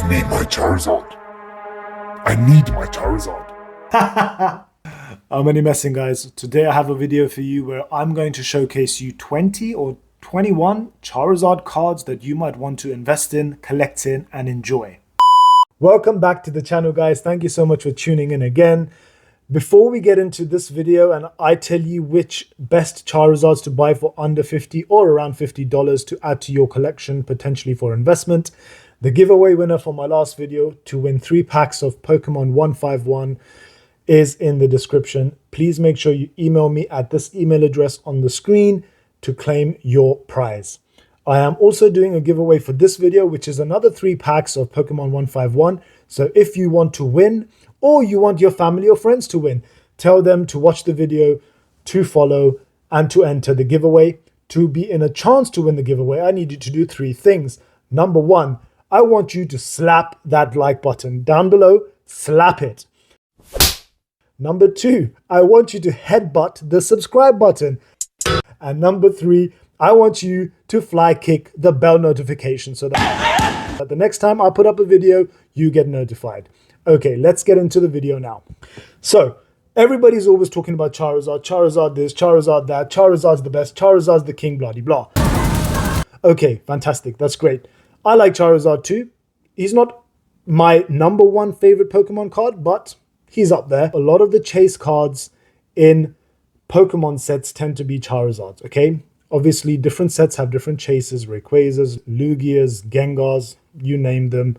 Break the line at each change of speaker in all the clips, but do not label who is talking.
Give me my Charizard. I need my Charizard.
I'm only messing, guys. Today I have a video for you where I'm going to showcase you 20 or 21 Charizard cards that you might want to invest in, collect in, and enjoy. Welcome back to the channel, guys. Thank you so much for tuning in again. Before we get into this video and I tell you which best Charizards to buy for under $50 or around $50 to add to your collection, potentially for investment, the giveaway winner for my last video to win 3 packs of Pokemon 151 is in the description. Please make sure you email me at this email address on the screen to claim your prize. I am also doing a giveaway for this video, which is another 3 packs of Pokemon 151. So if you want to win, or you want your family or friends to win, tell them to watch the video, to follow, and to enter the giveaway. To be in a chance to win the giveaway, I need you to do 3 things. Number 1, I want you to slap that like button down below. Slap it. Number 2, I want you to headbutt the subscribe button. And number 3, I want you to fly kick the bell notification so that the next time I put up a video, you get notified. Okay, let's get into the video now. So, everybody's always talking about Charizard, Charizard this, Charizard that, Charizard's the best, Charizard's the king, blah, blah, blah. Okay, fantastic, that's great. I like Charizard too. He's not my number 1 favorite Pokemon card, but he's up there. A lot of the chase cards in Pokemon sets tend to be Charizards, okay? Obviously, different sets have different chases, Rayquazas, Lugias, Gengars, you name them,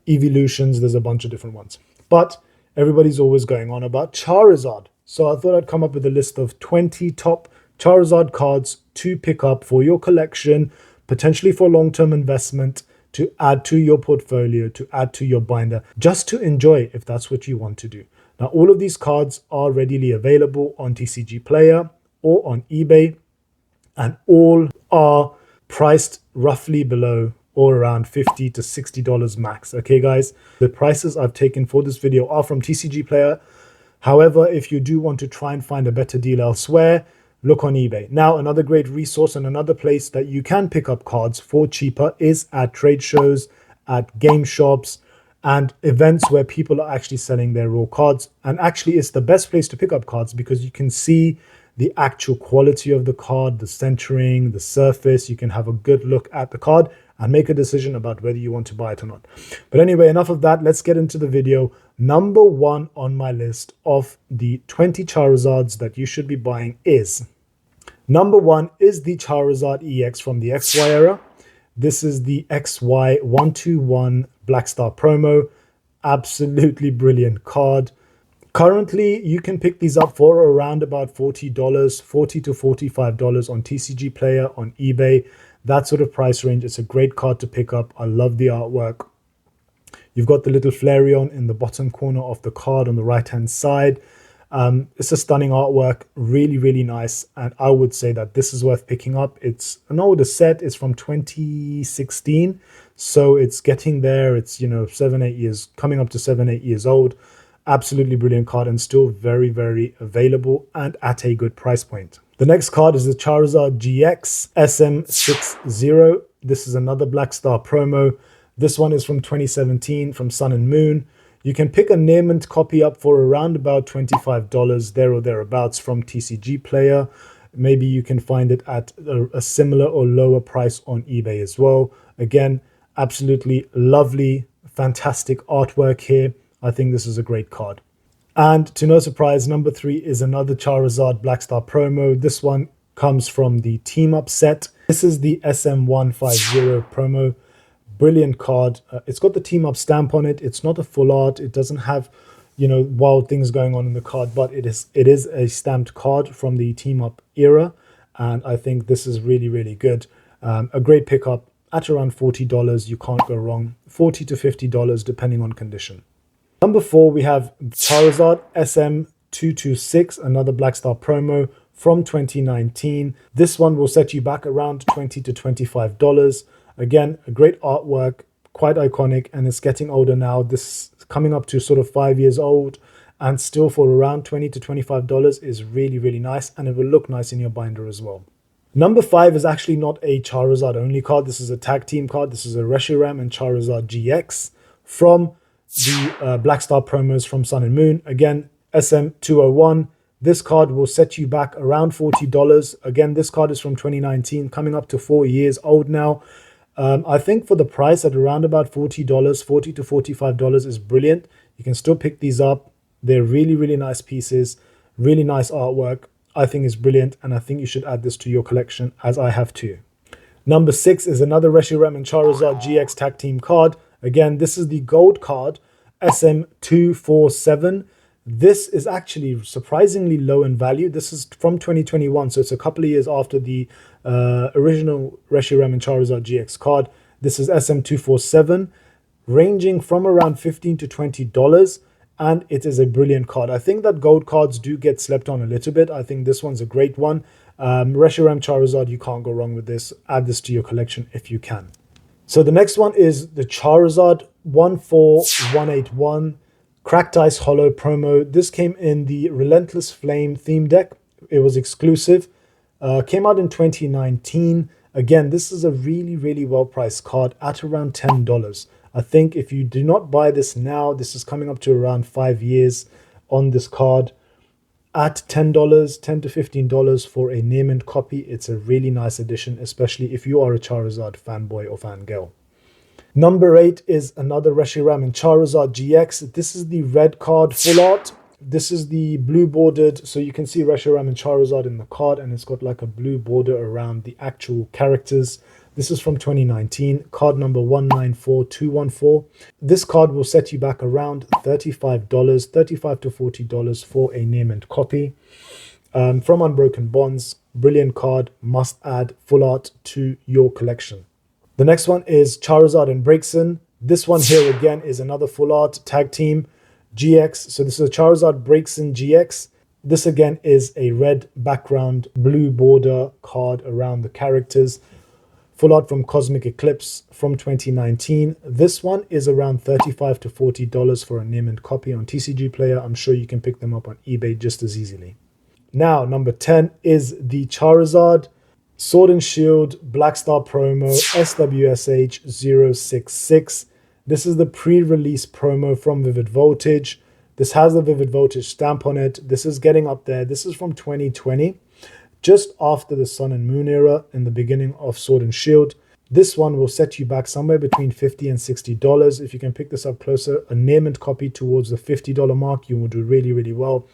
evolutions, there's a bunch of different ones. But everybody's always going on about Charizard. So I thought I'd come up with a list of 20 top Charizard cards to pick up for your collection, potentially for long-term investment, to add to your portfolio, to add to your binder, just to enjoy if that's what you want to do. Now, all of these cards are readily available on TCG Player or on eBay, and all are priced roughly below or around $50 to $60 max. Okay, guys, the prices I've taken for this video are from TCG Player. However, if you do want to try and find a better deal elsewhere, look on eBay. Now, another great resource and another place that you can pick up cards for cheaper is at trade shows, at game shops, and events where people are actually selling their raw cards. And actually, it's the best place to pick up cards because you can see the actual quality of the card, the centering, the surface. You can have a good look at the card and make a decision about whether you want to buy it or not. But anyway, enough of that. Let's get into the video. Number 1 on my list of the 20 Charizards that you should be buying is, number 1 is the Charizard EX from the XY era. This is the XY 121 Black Star promo. Absolutely brilliant card. Currently, you can pick these up for around about $40 to $45 on TCG Player, on eBay. That sort of price range. It's a great card to pick up. I love the artwork. You've got the little Flareon in the bottom corner of the card on the right-hand side. It's a stunning artwork, really, really nice. And I would say that this is worth picking up. It's an older set. It's from 2016. So it's getting there. It's, 7-8 years, coming up to 7-8 years old. Absolutely brilliant card and still very, very available and at a good price point. The next card is the Charizard GX SM60. This is another Black Star promo. This one is from 2017 from Sun and Moon. You can pick a near mint copy up for around about $25 there or thereabouts from TCG Player. Maybe you can find it at a similar or lower price on eBay as well. Again, absolutely lovely, fantastic artwork here. I think this is a great card. And to no surprise, number 3 is another Charizard Black Star promo. This one comes from the Team Up set. This is the SM150 promo. Brilliant card. It's got the Team Up stamp on it. It's not a full art. It doesn't have, wild things going on in the card, but it is a stamped card from the Team Up era. And I think this is really, really good. A great pickup at around $40. You can't go wrong. $40 to $50 depending on condition. Number 4, we have Charizard SM226, another Black Star promo from 2019. This one will set you back around $20 to $25. Again, a great artwork, quite iconic, and it's getting older now. This is coming up to sort of 5 years old, and still for around $20 to $25 is really, really nice, and it will look nice in your binder as well. Number 5 is actually not a Charizard only card. This is a tag team card. This is a Reshiram and Charizard GX from the Black Star promos from Sun and Moon. Again, SM201. This card will set you back around $40. Again, this card is from 2019, coming up to 4 years old now. I think for the price at around about $40, $40 to $45 is brilliant. You can still pick these up. They're really, really nice pieces, really nice artwork. I think it's brilliant, and I think you should add this to your collection, as I have too. Number 6 is another Reshiram and Charizard GX Tag Team card. Again, this is the gold card, SM247. This is actually surprisingly low in value. This is from 2021, so it's a couple of years after the original Reshiram and Charizard GX card. This is SM247, ranging from around $15 to $20, and it is a brilliant card. I think that gold cards do get slept on a little bit. I think this one's a great one. Reshiram Charizard, you can't go wrong with this. Add this to your collection if you can. So the next one is the Charizard 14181 Cracked Ice Hollow promo. This came in the Relentless Flame theme deck. It was exclusive. Came out in 2019. Again, this is a really, really well-priced card at around $10. I think if you do not buy this now, this is coming up to around 5 years on this card. At $10, $10 to $15 for a name and copy, it's a really nice addition, especially if you are a Charizard fanboy or fangirl. Number 8 is another Reshiram and Charizard GX. This is the red card full art. This is the blue bordered, so you can see Reshiram and Charizard in the card, and it's got like a blue border around the actual characters. This is from 2019, card number 194214. This card will set you back around $35, $35 to $40 for a name and copy. From Unbroken Bonds, brilliant card, must add full art to your collection. The next one is Charizard and Braixen. This one here again is another full art tag team GX. So this is a Charizard Braixen GX. This again is a red background, blue border card around the characters. Full art from Cosmic Eclipse from 2019. This one is around $35 to $40 for a name and copy on TCG Player. I'm sure you can pick them up on eBay just as easily. Now, number 10 is the Charizard Sword and Shield Black Star promo SWSH066. This is the pre-release promo from Vivid Voltage. This has the Vivid Voltage stamp on it. This is getting up there. This is from 2020, just after the Sun and Moon era and the beginning of Sword and Shield. This one will set you back somewhere between $50 and $60. If you can pick this up closer, a name and copy towards the $50 mark, you will do really, really well.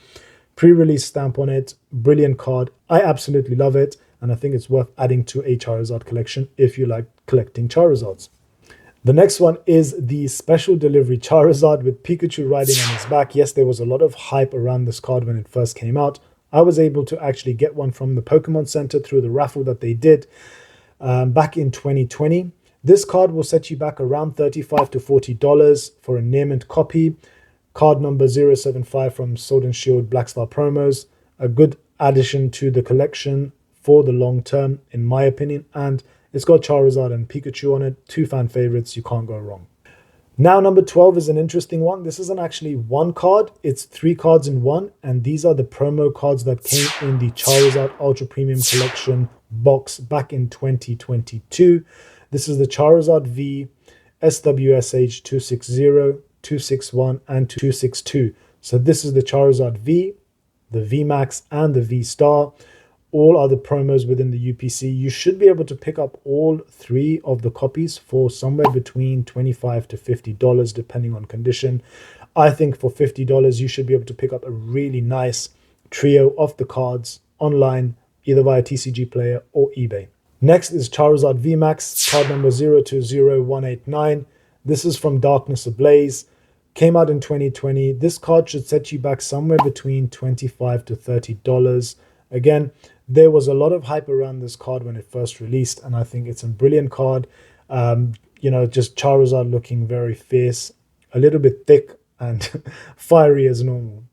Pre-release stamp on it. Brilliant card. I absolutely love it. And I think it's worth adding to a Charizard collection if you like collecting Charizards. The next one is the special delivery Charizard with Pikachu riding on his back. Yes, there was a lot of hype around this card when it first came out. I was able to actually get one from the Pokemon Center through the raffle that they did back in 2020. This card will set you back around $35 to $40 for a name and copy. Card number 075 from Sword and Shield Black Star promos. A good addition to the collection for the long term, in my opinion. And it's got Charizard and Pikachu on it. 2 fan favorites. You can't go wrong. Now, number 12 is an interesting one. This isn't actually one card. It's 3 cards in one. And these are the promo cards that came in the Charizard Ultra Premium Collection box back in 2022. This is the Charizard V, SWSH 260, 261, and 262. So this is the Charizard V, the VMAX, and the V Star. All are the promos within the UPC. You should be able to pick up all 3 of the copies for somewhere between $25 to $50, depending on condition. I think for $50, you should be able to pick up a really nice trio of the cards online, either via TCG Player or eBay. Next is Charizard VMAX, card number 020189. This is from Darkness Ablaze. Came out in 2020. This card should set you back somewhere between $25 to $30. Again, there was a lot of hype around this card when it first released, and I think it's a brilliant card. Just Charizard looking very fierce, a little bit thick and fiery as normal.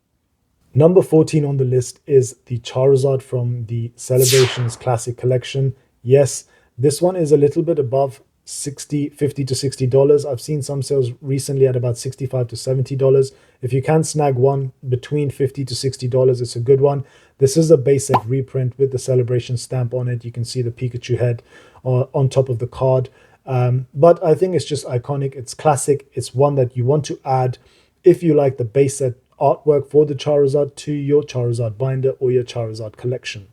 Number 14 on the list is the Charizard from the Celebrations Classic Collection. Yes, this one is a little bit above $50 to $60. I've seen some sales recently at about $65 to $70. If you can snag one between $50 to $60, it's a good one. This is a base set reprint with the Celebration stamp on it. You can see the Pikachu head on top of the card. But I think it's just iconic. It's classic. It's one that you want to add if you like the base set artwork for the Charizard to your Charizard binder or your Charizard collection.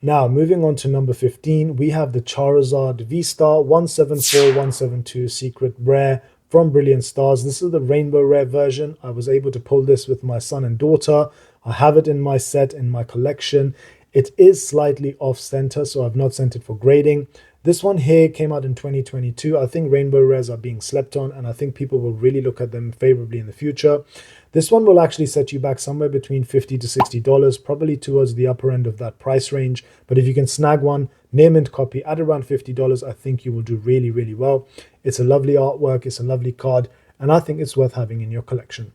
Now, moving on to number 15, we have the Charizard V-Star 174172 Secret Rare from Brilliant Stars. This is the Rainbow Rare version. I was able to pull this with my son and daughter. I have it in my set, in my collection. It is slightly off-center, so I've not sent it for grading. This one here came out in 2022. I think Rainbow Rares are being slept on, and I think people will really look at them favorably in the future. This one will actually set you back somewhere between $50 to $60, probably towards the upper end of that price range. But if you can snag one, near mint copy at around $50, I think you will do really, really well. It's a lovely artwork, it's a lovely card, and I think it's worth having in your collection.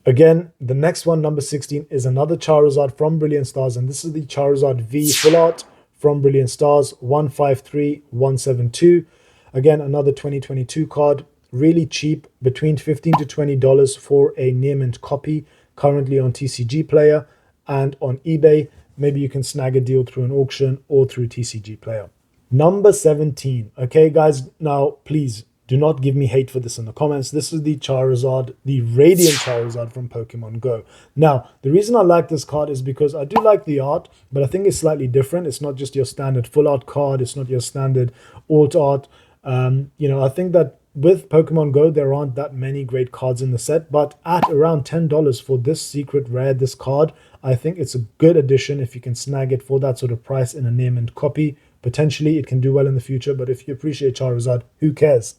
Again, the next one, number 16, is another Charizard from Brilliant Stars, and this is the Charizard V Full Art from Brilliant Stars 153172. Again, another 2022 card. Really cheap, between $15 to $20 for a near mint copy, currently on TCG Player and on eBay. Maybe you can snag a deal through an auction or through TCG Player. Number 17. Okay, guys, now please do not give me hate for this in the comments. This is the Charizard, the Radiant Charizard from Pokemon Go. Now, the reason I like this card is because I do like the art, but I think it's slightly different. It's not just your standard full art card. It's not your standard alt art. I think that with Pokemon Go, there aren't that many great cards in the set, but at around $10 for this secret rare, this card, I think it's a good addition if you can snag it for that sort of price in a near mint copy. Potentially, it can do well in the future, but if you appreciate Charizard, who cares?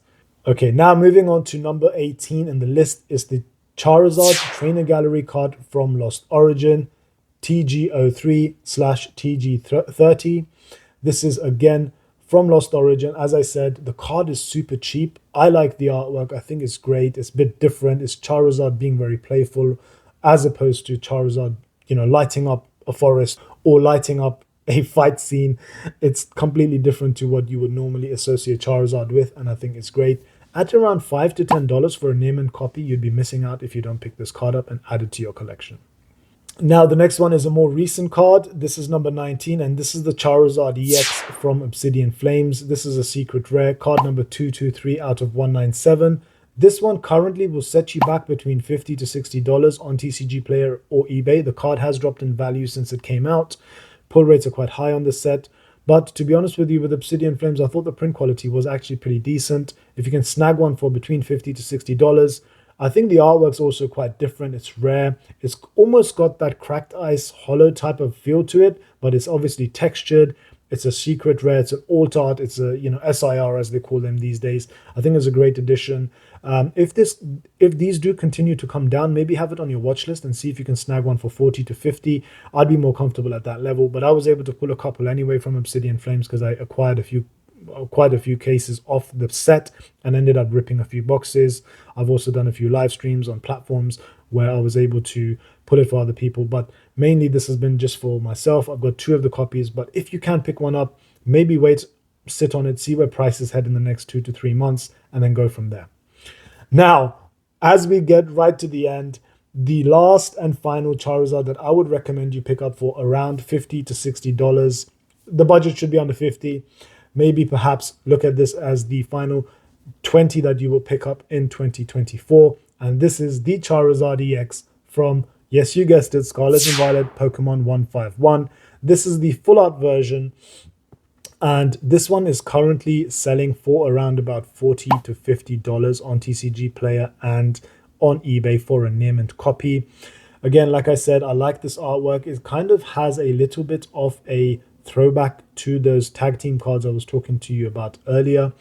Okay, now moving on to number 18 in the list is the Charizard Trainer Gallery card from Lost Origin, TG03/TG30. This is, again, from Lost Origin. As I said, the card is super cheap. I like the artwork. I think it's great. It's a bit different. It's Charizard being very playful as opposed to Charizard, lighting up a forest or lighting up a fight scene. It's completely different to what you would normally associate Charizard with, and I think it's great. At around $5 to $10 for a near mint copy, you'd be missing out if you don't pick this card up and add it to your collection. Now, the next one is a more recent card. This is number 19, and this is the Charizard EX from Obsidian Flames. This is a secret rare, card number 223 out of 197. This one currently will set you back between $50 to $60 on TCG Player or eBay. The card has dropped in value since it came out. Pull rates are quite high on this set. But to be honest with you, with Obsidian Flames, I thought the print quality was actually pretty decent. If you can snag one for between $50 to $60, I think the artwork's also quite different. It's rare. It's almost got that cracked ice hollow type of feel to it, but it's obviously textured. It's a secret rare. It's an alt art. It's a SIR as they call them these days. I think it's a great addition. If these do continue to come down, maybe have it on your watch list and see if you can snag one for 40 to 50. I'd be more comfortable at that level, but I was able to pull a couple anyway from Obsidian Flames because I acquired quite a few cases off the set and ended up ripping a few boxes. I've also done a few live streams on platforms where I was able to pull it for other people, but mainly this has been just for myself. I've got 2 of the copies, but if you can pick one up, maybe wait, sit on it, see where prices head in the next 2 to 3 months, and then go from there. Now, as we get right to the end, the last and final Charizard that I would recommend you pick up for around $50 to $60. The budget should be under 50. Maybe perhaps look at this as the final 20 that you will pick up in 2024. And this is the Charizard EX from, yes, you guessed it, Scarlet and Violet Pokemon 151. This is the full art version. And this one is currently selling for around about $40 to $50 on TCG Player and on eBay for a near mint copy. Again, like I said, I like this artwork. It kind of has a little bit of a throwback to those tag team cards I was talking to you about earlier,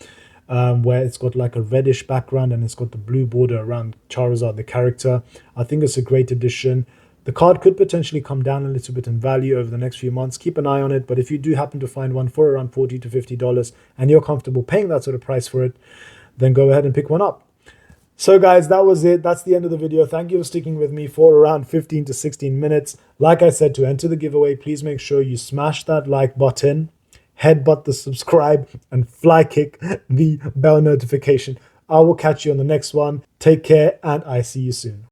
where it's got like a reddish background and it's got the blue border around Charizard, the character. I think it's a great addition. The card could potentially come down a little bit in value over the next few months. Keep an eye on it, but if you do happen to find one for around $40 to $50 and you're comfortable paying that sort of price for it, then go ahead and pick one up. So guys, that was it. That's the end of the video. Thank you for sticking with me for around 15 to 16 minutes. Like I said, to enter the giveaway, please make sure you smash that like button, headbutt the subscribe, and fly kick the bell notification. I will catch you on the next one. Take care, and I see you soon.